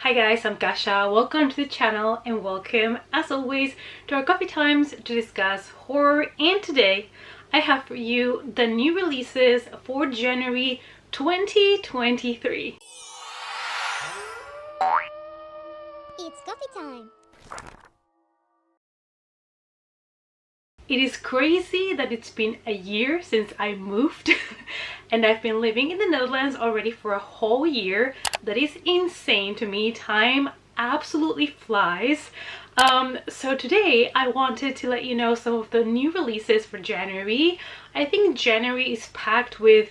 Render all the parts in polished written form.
Hi guys, I'm Kasha. Welcome to the channel and welcome as always to our coffee times to discuss horror. And today I have for you the new releases for January 2023. It's coffee time. It is crazy that it's been a year since I moved and I've been living in the Netherlands already for a whole year. That is insane to me. Time absolutely flies. So today I wanted to let you know some of the new releases for January. I think January is packed with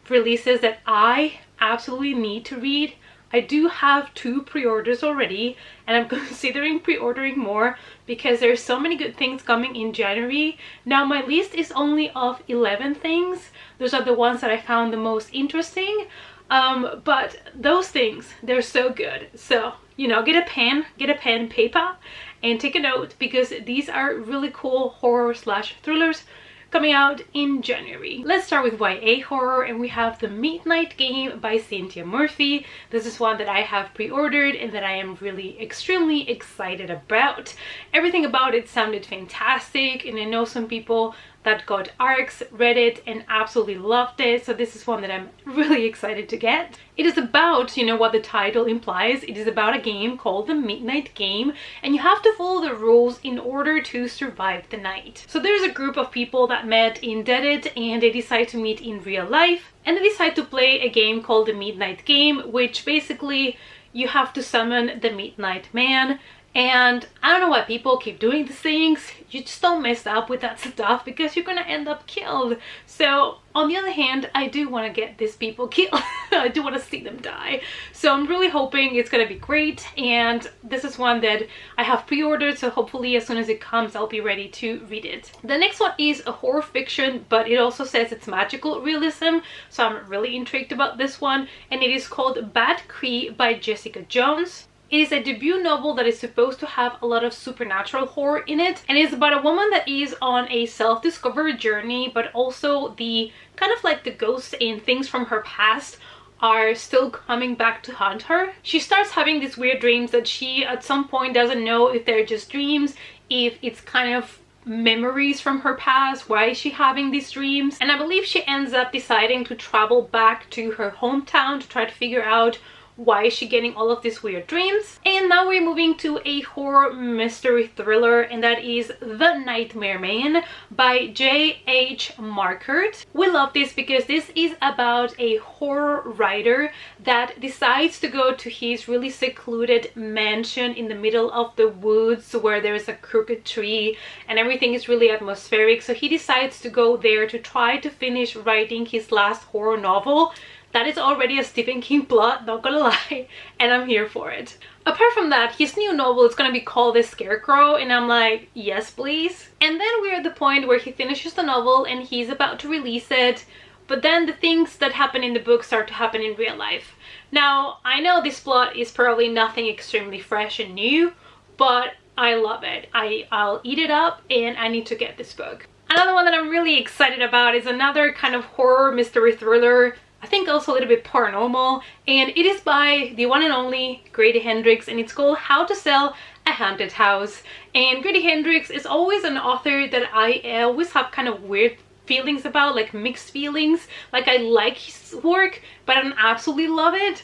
releases that I absolutely need to read. I do have 2 pre-orders already and I'm considering pre-ordering more because there's so many good things coming in January. Now my list is only of 11 things. Those are the ones that I found the most interesting. But those things, they're so good. So, you know, get a pen and paper and take a note because these are really cool horror/thrillers coming out in January. Let's start with YA horror, and we have The Midnight Game by Cynthia Murphy. This is one that I have pre-ordered and that I am really extremely excited about. Everything about it sounded fantastic, and I know some people that got ARCs, read it, and absolutely loved it. So this is one that I'm really excited to get. It is about, you know what the title implies, it is about a game called The Midnight Game, and you have to follow the rules in order to survive the night. So there's a group of people that met in Reddit and they decide to meet in real life, and they decide to play a game called The Midnight Game, which basically you have to summon the Midnight Man. And I don't know why people keep doing these things. You just don't mess up with that stuff because you're gonna end up killed. So on the other hand, I do want to get these people killed. I do want to see them die. So I'm really hoping it's gonna be great, and this is one that I have pre-ordered, so hopefully as soon as it comes I'll be ready to read it. The next one is a horror fiction, but it also says it's magical realism, so I'm really intrigued about this one, and it is called Bad Cree by Jessica Jones. It is a debut novel that is supposed to have a lot of supernatural horror in it, and it's about a woman that is on a self-discovery journey, but also the kind of like the ghosts and things from her past are still coming back to haunt her. She starts having these weird dreams that she at some point doesn't know if they're just dreams, if it's kind of memories from her past, why is she having these dreams. And I believe she ends up deciding to travel back to her hometown to try to figure out why is she getting all of these weird dreams. And now we're moving to a horror mystery thriller, and that is The Nightmare Man by J.H. Markert. We love this because this is about a horror writer that decides to go to his really secluded mansion in the middle of the woods where there's a crooked tree and everything is really atmospheric. So he decides to go there to try to finish writing his last horror novel. That is already a Stephen King plot, not gonna lie, and I'm here for it. Apart from that, his new novel is gonna be called The Scarecrow, and I'm like, yes please. And then we're at the point where he finishes the novel and he's about to release it, but then the things that happen in the book start to happen in real life. Now, I know this plot is probably nothing extremely fresh and new, but I love it. I'll eat it up and I need to get this book. Another one that I'm really excited about is another kind of horror mystery thriller, I think also a little bit paranormal, and it is by the one and only Grady Hendrix, and it's called How to Sell a Haunted House. And Grady Hendrix is always an author that I always have kind of weird feelings about, like mixed feelings. Like I like his work, but I don't absolutely love it,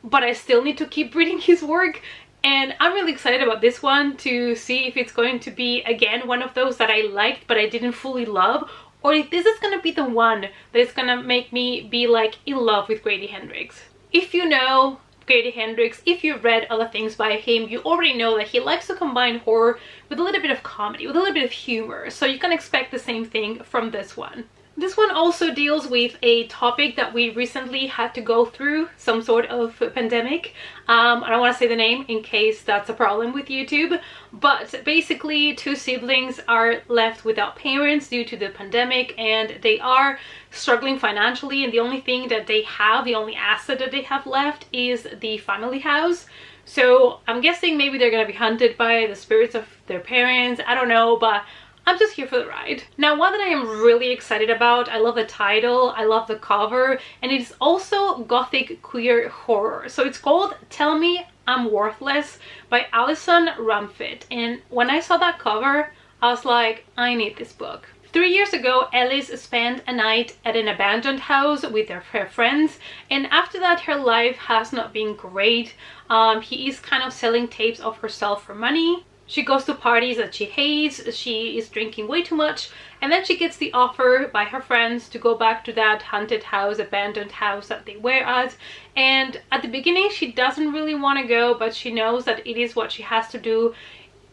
but I still need to keep reading his work. And I'm really excited about this one to see if it's going to be, again, one of those that I liked but I didn't fully love, or if this is gonna be the one that is gonna make me be like in love with Grady Hendrix. If you know Grady Hendrix, if you've read other things by him, you already know that he likes to combine horror with a little bit of comedy, with a little bit of humor, so you can expect the same thing from this one. This one also deals with a topic that we recently had to go through, some sort of pandemic. I don't want to say the name in case that's a problem with YouTube, but basically 2 siblings are left without parents due to the pandemic, and they are struggling financially, and the only thing that they have, the only asset that they have left is the family house. So I'm guessing maybe they're gonna be hunted by the spirits of their parents, I don't know, but I'm just here for the ride. Now, one that I am really excited about, I love the title, I love the cover, and it's also gothic queer horror. So it's called Tell Me I'm Worthless by Alison Rumfitt. And when I saw that cover, I was like, I need this book. 3 years ago, Alice spent a night at an abandoned house with her friends, and after that her life has not been great. He is kind of selling tapes of herself for money. She goes to parties that she hates, she is drinking way too much, and then she gets the offer by her friends to go back to that haunted house, abandoned house that they were at. And at the beginning she doesn't really want to go, but she knows that it is what she has to do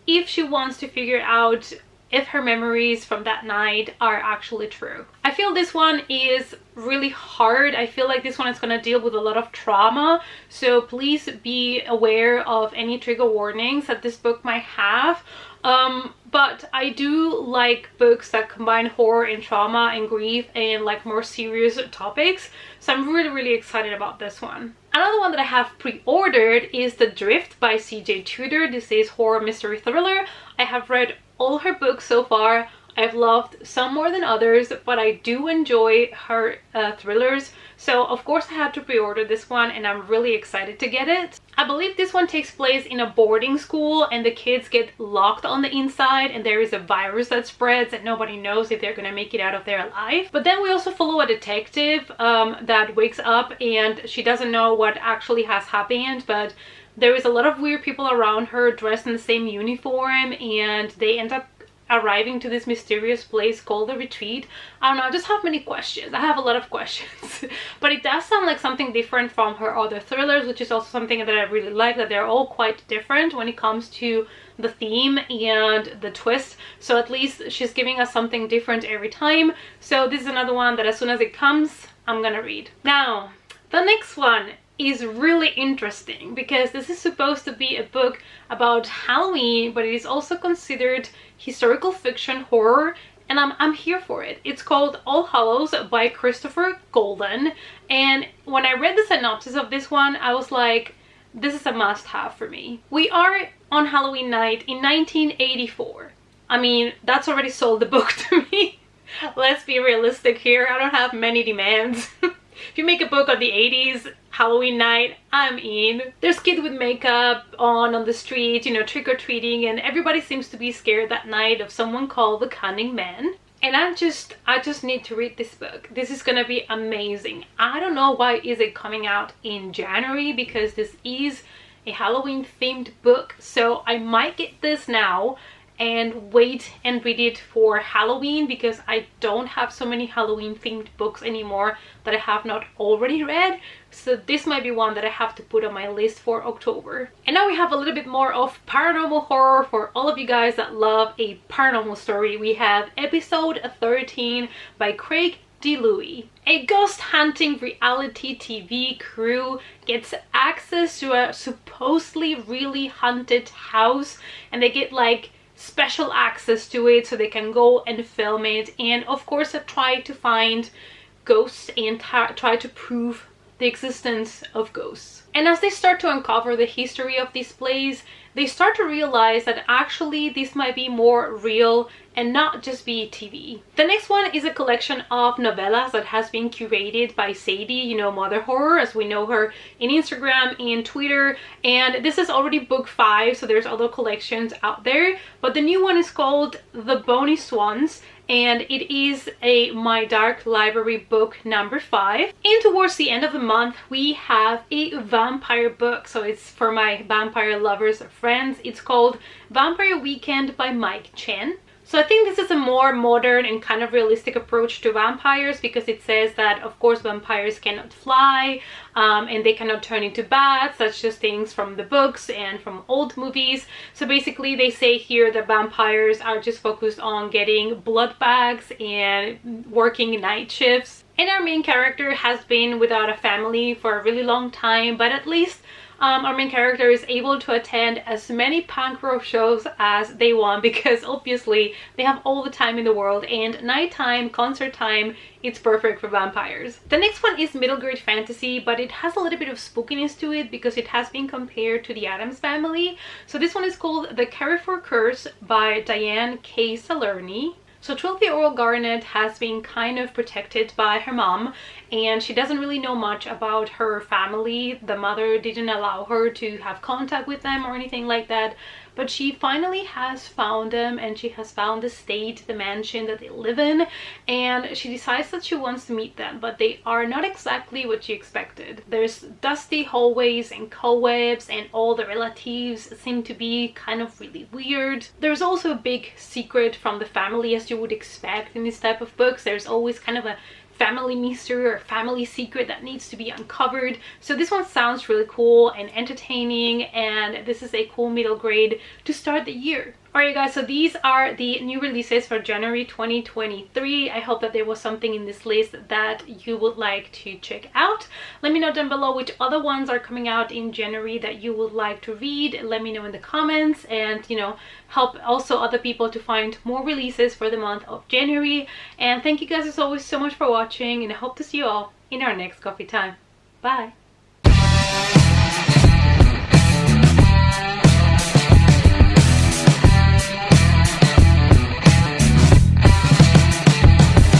if she wants to figure out if her memories from that night are actually true. I feel this one is really hard. I feel like this one is going to deal with a lot of trauma, so please be aware of any trigger warnings that this book might have. But I do like books that combine horror and trauma and grief and like more serious topics, so I'm really excited about this one. Another one that I have pre-ordered is The Drift by CJ Tudor. This is horror mystery thriller. I have read all her books so far. I've loved some more than others, but I do enjoy her thrillers, so of course I had to pre-order this one and I'm really excited to get it. I believe this one takes place in a boarding school and the kids get locked on the inside and there is a virus that spreads and nobody knows if they're gonna make it out of there alive. But then we also follow a detective that wakes up and she doesn't know what actually has happened, but there is a lot of weird people around her dressed in the same uniform, and they end up arriving to this mysterious place called the Retreat. I don't know, I just have many questions. I have a lot of questions. But it does sound like something different from her other thrillers, which is also something that I really like, that they're all quite different when it comes to the theme and the twist. So at least she's giving us something different every time. So this is another one that as soon as it comes, I'm gonna read. Now, the next one is really interesting because this is supposed to be a book about Halloween, but it is also considered historical fiction horror, and I'm here for it. It's called All Hallows by Christopher Golden, and when I read the synopsis of this one, I was like, this is a must-have for me. We are on Halloween night in 1984. I mean, that's already sold the book to me. Let's be realistic here. I don't have many demands. If you make a book of the 80s, Halloween night, I'm in. There's kids with makeup on the street, you know, trick-or-treating, and everybody seems to be scared that night of someone called the Cunning Man. And I just need to read this book. This is gonna be amazing. I don't know why is it coming out in January, because this is a Halloween themed book, so I might get this now and wait and read it for Halloween, because I don't have so many Halloween themed books anymore that I have not already read. So this might be one that I have to put on my list for October. And now we have a little bit more of paranormal horror for all of you guys that love a paranormal story. We have episode 13 by Craig DeLuey. A ghost hunting reality TV crew gets access to a supposedly really haunted house, and they get like special access to it so they can go and film it, and of course try to find ghosts and try to prove the existence of ghosts. And as they start to uncover the history of this place, they start to realize that actually this might be more real and not just be TV. The next one is a collection of novellas that has been curated by Sadie, you know, Mother Horror, as we know her in Instagram and Twitter. And this is already book 5, so there's other collections out there. But the new one is called The Bony Swans, and it is a My Dark Library book number 5. And towards the end of the month, we have a vampire book. So it's for my vampire lovers friends. It's called Vampire Weekend by Mike Chen. So I think this is a more modern and kind of realistic approach to vampires, because it says that of course vampires cannot fly and they cannot turn into bats. That's just things from the books and from old movies. So basically they say here that vampires are just focused on getting blood bags and working night shifts. And our main character has been without a family for a really long time, but at least our main character is able to attend as many punk rock shows as they want, because obviously they have all the time in the world, and nighttime, concert time, it's perfect for vampires. The next one is middle grade fantasy, but it has a little bit of spookiness to it because it has been compared to the Addams Family. So this one is called The Carrefour Curse by Diane K. Salerni. So 12-year-old Garnet has been kind of protected by her mom, and she doesn't really know much about her family. The mother didn't allow her to have contact with them or anything like that. But she finally has found them, and she has found the state, the mansion that they live in, and she decides that she wants to meet them, but they are not exactly what she expected. There's dusty hallways and cobwebs, and all the relatives seem to be kind of really weird. There's also a big secret from the family, as you would expect in this type of books. There's always kind of a family mystery or family secret that needs to be uncovered. So this one sounds really cool and entertaining, and this is a cool middle grade to start the year. Alright guys, so these are the new releases for January 2023. I hope that there was something in this list that you would like to check out. Let me know down below which other ones are coming out in January that you would like to read. Let me know in the comments, and help also other people to find more releases for the month of January. And thank you guys as always so much for watching, and I hope to see you all in our next coffee time. Bye!